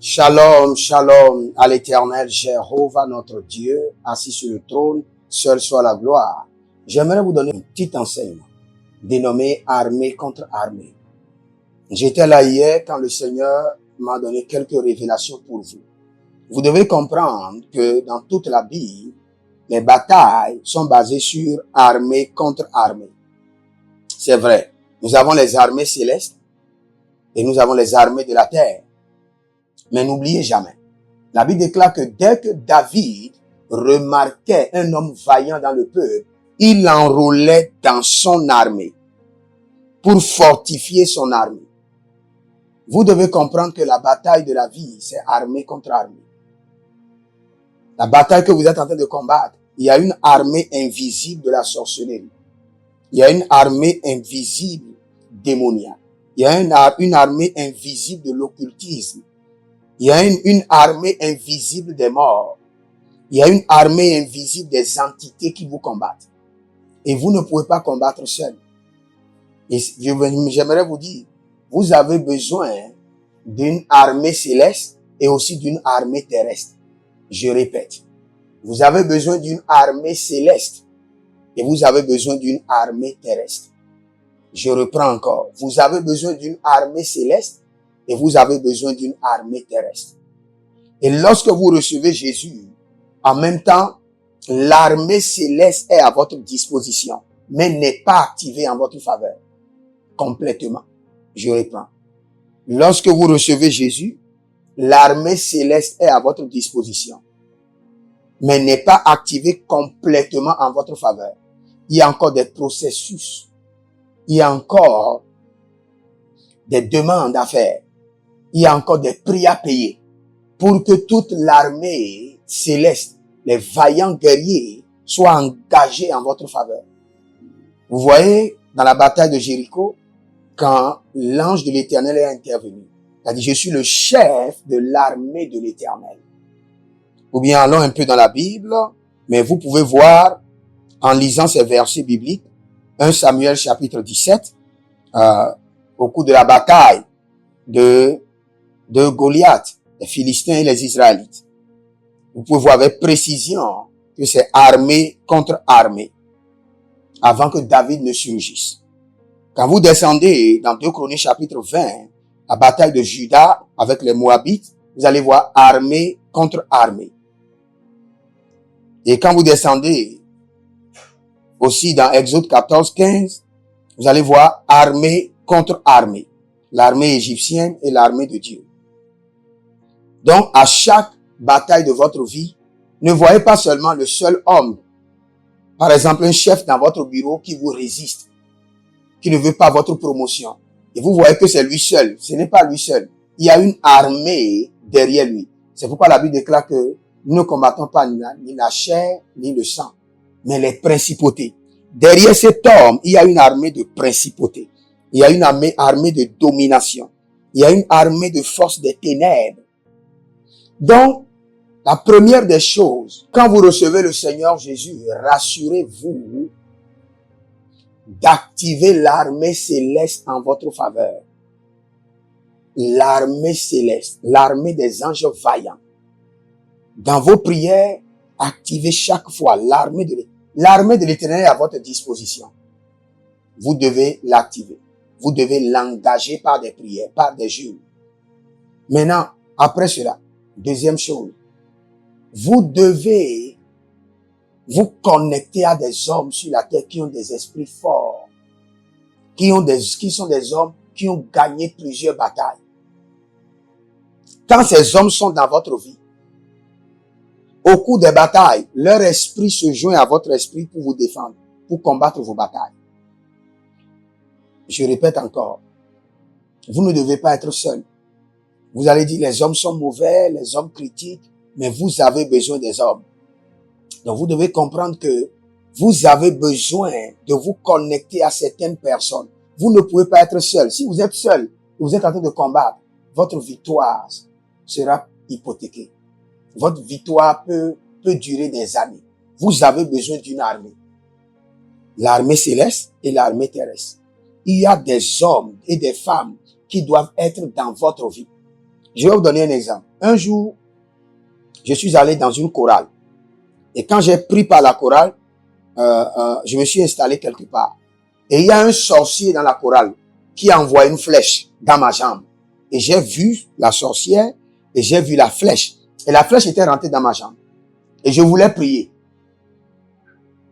Shalom, shalom à l'éternel Jéhovah notre Dieu, assis sur le trône, seul soit la gloire. J'aimerais vous donner un petit enseignement dénommé armée contre armée. J'étais là hier quand le Seigneur m'a donné quelques révélations pour vous. Vous devez comprendre que dans toute la Bible, les batailles sont basées sur armée contre armée. C'est vrai, nous avons les armées célestes et nous avons les armées de la terre. Mais n'oubliez jamais, la Bible déclare que dès que David remarquait un homme vaillant dans le peuple, il l'enrôlait dans son armée pour fortifier son armée. Vous devez comprendre que la bataille de la vie, c'est armée contre armée. La bataille que vous êtes en train de combattre, il y a une armée invisible de la sorcellerie. Il y a une armée invisible démoniaque. Il y a une armée invisible de l'occultisme. Il y a une armée invisible des morts. Il y a une armée invisible des entités qui vous combattent. Et vous ne pouvez pas combattre seul. Et j'aimerais vous dire, vous avez besoin d'une armée céleste et aussi d'une armée terrestre. Je répète, vous avez besoin d'une armée céleste et vous avez besoin d'une armée terrestre. Je reprends encore, vous avez besoin d'une armée céleste et vous avez besoin d'une armée terrestre. Et lorsque vous recevez Jésus, en même temps, l'armée céleste est à votre disposition, mais n'est pas activée en votre faveur. Complètement. Je reprends. Lorsque vous recevez Jésus, l'armée céleste est à votre disposition, mais n'est pas activée complètement en votre faveur. Il y a encore des processus. Il y a encore des demandes à faire. Il y a encore des prix à payer pour que toute l'armée céleste, les vaillants guerriers, soient engagés en votre faveur. Vous voyez, dans la bataille de Jéricho, quand l'ange de l'Éternel est intervenu, il a dit, je suis le chef de l'armée de l'Éternel. Ou bien allons un peu dans la Bible, mais vous pouvez voir, en lisant ces versets bibliques, 1 Samuel chapitre 17, au cours de la bataille de Goliath, les Philistins et les Israélites. Vous pouvez voir avec précision que c'est armée contre armée, avant que David ne surgisse. Quand vous descendez dans 2 Chroniques chapitre 20, la bataille de Juda avec les Moabites, vous allez voir armée contre armée. Et quand vous descendez aussi dans Exode 14, 15, vous allez voir armée contre armée. L'armée égyptienne et l'armée de Dieu. Donc, à chaque bataille de votre vie, ne voyez pas seulement le seul homme. Par exemple, un chef dans votre bureau qui vous résiste, qui ne veut pas votre promotion. Et vous voyez que c'est lui seul. Ce n'est pas lui seul. Il y a une armée derrière lui. C'est pourquoi la Bible déclare que nous ne combattons pas ni la chair, ni le sang, mais les principautés. Derrière cet homme, il y a une armée de principautés. Il y a une armée de domination. Il y a une armée de force des ténèbres. Donc, la première des choses, quand vous recevez le Seigneur Jésus, rassurez-vous d'activer l'armée céleste en votre faveur. L'armée céleste, l'armée des anges vaillants. Dans vos prières, activez chaque fois l'armée de l'Éternel est à votre disposition. Vous devez l'activer. Vous devez l'engager par des prières, par des jeûnes. Maintenant, après cela, deuxième chose, vous devez vous connecter à des hommes sur la terre qui ont des esprits forts, qui sont des hommes qui ont gagné plusieurs batailles. Quand ces hommes sont dans votre vie, au cours des batailles, leur esprit se joint à votre esprit pour vous défendre, pour combattre vos batailles. Je répète encore, vous ne devez pas être seul. Vous allez dire, les hommes sont mauvais, les hommes critiquent, mais vous avez besoin des hommes. Donc vous devez comprendre que vous avez besoin de vous connecter à certaines personnes. Vous ne pouvez pas être seul. Si vous êtes seul, vous êtes en train de combattre, votre victoire sera hypothéquée. Votre victoire peut durer des années. Vous avez besoin d'une armée. L'armée céleste et l'armée terrestre. Il y a des hommes et des femmes qui doivent être dans votre vie. Je vais vous donner un exemple. Un jour, je suis allé dans une chorale. Et quand j'ai pris par la chorale, je me suis installé quelque part. Et il y a un sorcier dans la chorale qui a envoyé une flèche dans ma jambe. Et j'ai vu la sorcière et j'ai vu la flèche. Et la flèche était rentrée dans ma jambe. Et je voulais prier.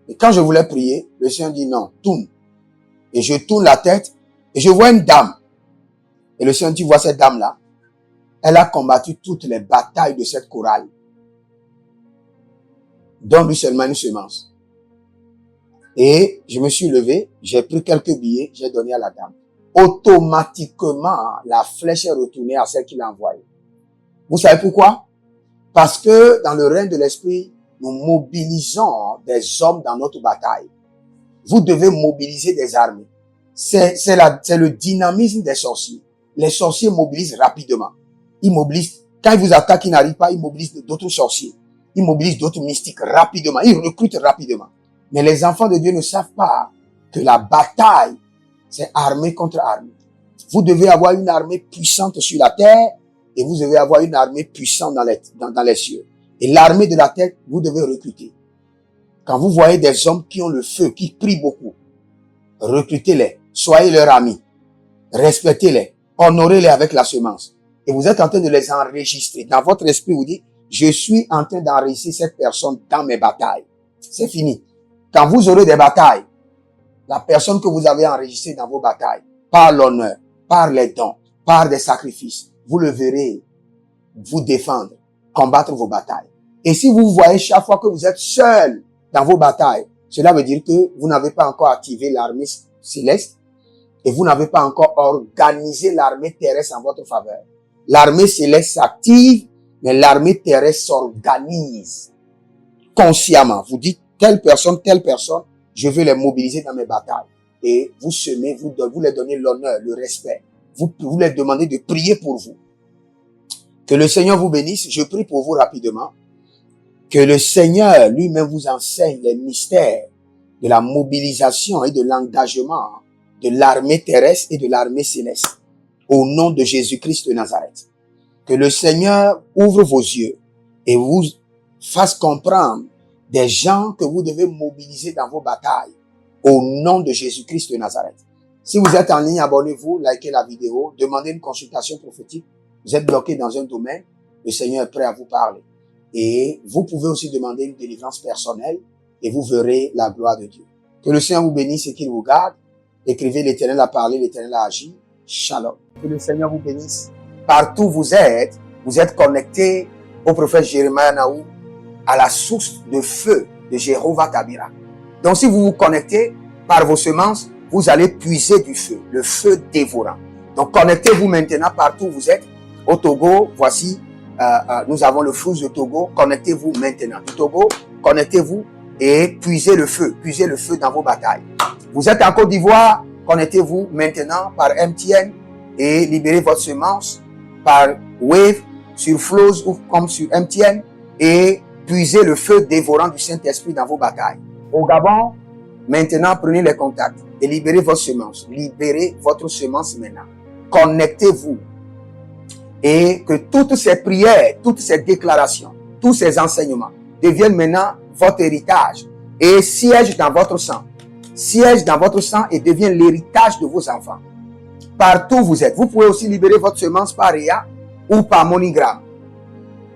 Et quand je voulais prier, le Seigneur dit non, tourne. Et je tourne la tête et je vois une dame. Et le Seigneur dit, vois cette dame-là. Elle a combattu toutes les batailles de cette chorale. Donne-lui seulement une semence. Et je me suis levé, j'ai pris quelques billets, j'ai donné à la dame. Automatiquement, la flèche est retournée à celle qui l'a envoyée. Vous savez pourquoi? Parce que dans le règne de l'esprit, nous mobilisons des hommes dans notre bataille. Vous devez mobiliser des armées. C'est le dynamisme des sorciers. Les sorciers mobilisent rapidement. Ils mobilisent, quand ils vous attaquent, ils n'arrivent pas, ils mobilisent d'autres sorciers. Ils mobilisent d'autres mystiques rapidement. Ils recrutent rapidement. Mais les enfants de Dieu ne savent pas que la bataille, c'est armée contre armée. Vous devez avoir une armée puissante sur la terre et vous devez avoir une armée puissante dans les cieux. Et l'armée de la terre, vous devez recruter. Quand vous voyez des hommes qui ont le feu, qui prient beaucoup, recrutez-les, soyez leurs amis, respectez-les, honorez-les avec la semence. Et vous êtes en train de les enregistrer. Dans votre esprit, vous dites, je suis en train d'enregistrer cette personne dans mes batailles. C'est fini. Quand vous aurez des batailles, la personne que vous avez enregistrée dans vos batailles, par l'honneur, par les dons, par des sacrifices, vous le verrez vous défendre, combattre vos batailles. Et si vous voyez chaque fois que vous êtes seul dans vos batailles, cela veut dire que vous n'avez pas encore activé l'armée céleste et vous n'avez pas encore organisé l'armée terrestre en votre faveur. L'armée céleste s'active, mais l'armée terrestre s'organise consciemment. Vous dites, telle personne, je veux les mobiliser dans mes batailles. Et vous semez, vous les donnez l'honneur, le respect. Vous les demandez de prier pour vous. Que le Seigneur vous bénisse. Je prie pour vous rapidement. Que le Seigneur lui-même vous enseigne les mystères de la mobilisation et de l'engagement de l'armée terrestre et de l'armée céleste. Au nom de Jésus-Christ de Nazareth. Que le Seigneur ouvre vos yeux et vous fasse comprendre des gens que vous devez mobiliser dans vos batailles. Au nom de Jésus-Christ de Nazareth. Si vous êtes en ligne, abonnez-vous, likez la vidéo, demandez une consultation prophétique. Vous êtes bloqué dans un domaine, le Seigneur est prêt à vous parler. Et vous pouvez aussi demander une délivrance personnelle et vous verrez la gloire de Dieu. Que le Seigneur vous bénisse et qu'il vous garde. Écrivez, l'Éternel a parlé, l'Éternel a agi. Shalom. Que le Seigneur vous bénisse. Partout où vous êtes connectés au prophète Jérémie Naou, à la source de feu de Jéhovah Tabira. Donc si vous vous connectez par vos semences, vous allez puiser du feu, le feu dévorant. Donc connectez-vous maintenant partout où vous êtes. Au Togo, voici, nous avons le flux de Togo. Connectez-vous maintenant. Du Togo, connectez-vous et puisez le feu dans vos batailles. Vous êtes en Côte d'Ivoire, connectez-vous maintenant par MTN et libérez votre semence par Wave sur Flows ou comme sur MTN et puisez le feu dévorant du Saint-Esprit dans vos batailles. Au Gabon, maintenant prenez les contacts et libérez votre semence. Libérez votre semence maintenant. Connectez-vous et que toutes ces prières, toutes ces déclarations, tous ces enseignements deviennent maintenant votre héritage et siègent dans votre sang. Siège dans votre sang et devient l'héritage de vos enfants. Partout où vous êtes. Vous pouvez aussi libérer votre semence par Réa ou par MoneyGram.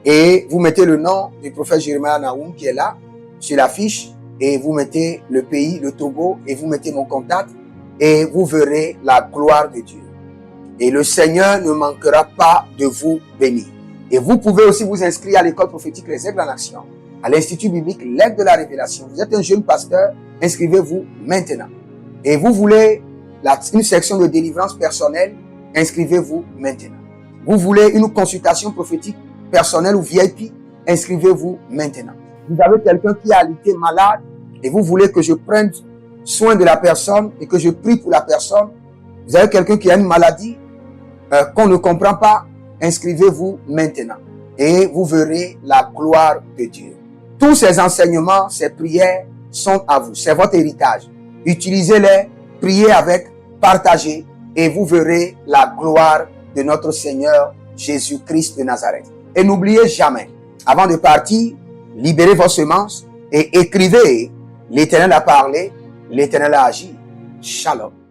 Et vous mettez le nom du prophète Jérémie Naoum qui est là, sur la fiche, et vous mettez le pays, le Togo, et vous mettez mon contact, et vous verrez la gloire de Dieu. Et le Seigneur ne manquera pas de vous bénir. Et vous pouvez aussi vous inscrire à l'école prophétique Les Aigles en Action, à l'Institut biblique L'Aigle de la Révélation. Vous êtes un jeune pasteur, inscrivez-vous maintenant. Et vous voulez une section de délivrance personnelle, inscrivez-vous maintenant. Vous voulez une consultation prophétique personnelle ou VIP, inscrivez-vous maintenant. Vous avez quelqu'un qui a été malade et vous voulez que je prenne soin de la personne et que je prie pour la personne. Vous avez quelqu'un qui a une maladie qu'on ne comprend pas, inscrivez-vous maintenant et vous verrez la gloire de Dieu. Tous ces enseignements, ces prières sont à vous, c'est votre héritage. Utilisez-les, priez avec, partagez et vous verrez la gloire de notre Seigneur Jésus-Christ de Nazareth. Et n'oubliez jamais, avant de partir, libérez vos semences et écrivez, l'Éternel a parlé, l'Éternel a agi. Shalom.